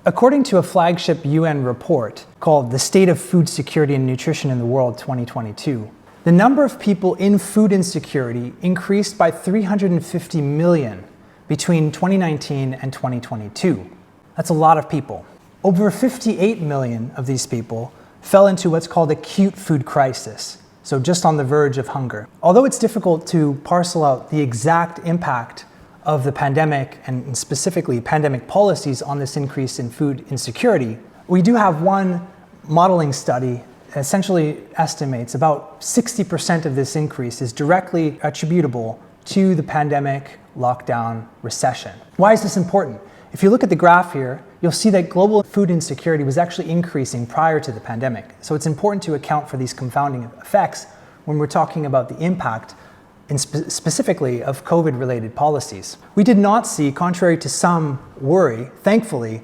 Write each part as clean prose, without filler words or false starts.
According to a flagship UN report called The State of Food Security and Nutrition in the World 2022, the number of people in food insecurity increased by 350 million between 2019 and 2022. That's a lot of people. Over 58 million of these people fell into what's called acute food crisis, so just on the verge of hunger. Although it's difficult to parcel out the exact impact of the pandemic and specifically pandemic policies on this increase in food insecurity, we do have one modeling study that essentially estimates about 60% of this increase is directly attributable to the pandemic, lockdown, recession. Why is this important? If you look at the graph here, you'll see that global food insecurity was actually increasing prior to the pandemic. So it's important to account for these confounding effects when we're talking about the impact specifically of COVID-related policies. We did not see, contrary to some worry, thankfully,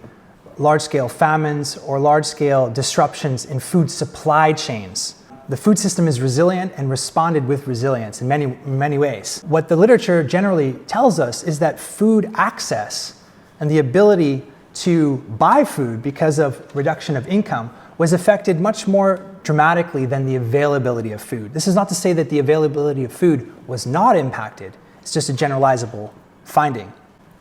large-scale famines or large-scale disruptions in food supply chains. The food system is resilient and responded with resilience in many ways. What the literature generally tells us is that food access and the ability to buy food because of reduction of income was affected much more dramatically than the availability of food. This is not to say that the availability of food was not impacted. It's just a generalizable finding.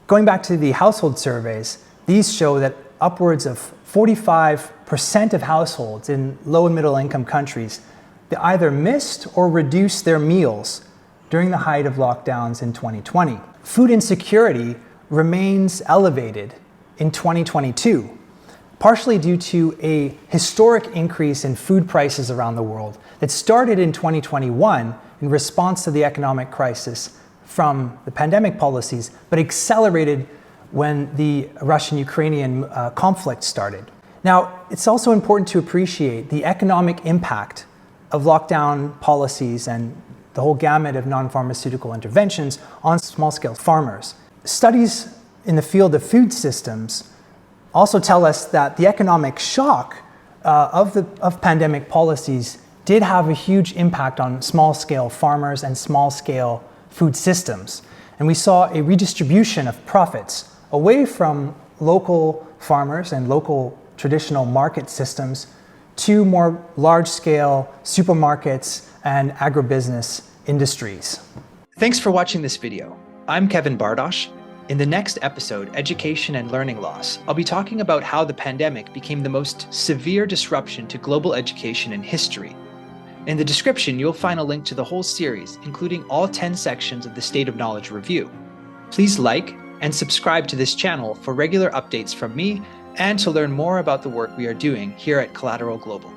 Going back to the household surveys, these show that upwards of 45% of households in low and middle income countries, they either missed or reduced their meals during the height of lockdowns in 2020. Food insecurity remains elevated in 2022, partially due to a historic increase in food prices around the world that started in 2021 in response to the economic crisis from the pandemic policies, but accelerated when the Russian-Ukrainian conflict started. Now, it's also important to appreciate the economic impact of lockdown policies and the whole gamut of non-pharmaceutical interventions on small-scale farmers. Studies in the field of food systems also tell us that the economic shock of pandemic policies did have a huge impact on small-scale farmers and small-scale food systems. And we saw a redistribution of profits away from local farmers and local traditional market systems to more large-scale supermarkets and agribusiness industries. Thanks for watching this video. I'm Kevin Bardosh. In the next episode, Education and Learning Loss, I'll be talking about how the pandemic became the most severe disruption to global education in history. In the description, you'll find a link to the whole series, including all 10 sections of the State of Knowledge Review. Please like and subscribe to this channel for regular updates from me and to learn more about the work we are doing here at Collateral Global.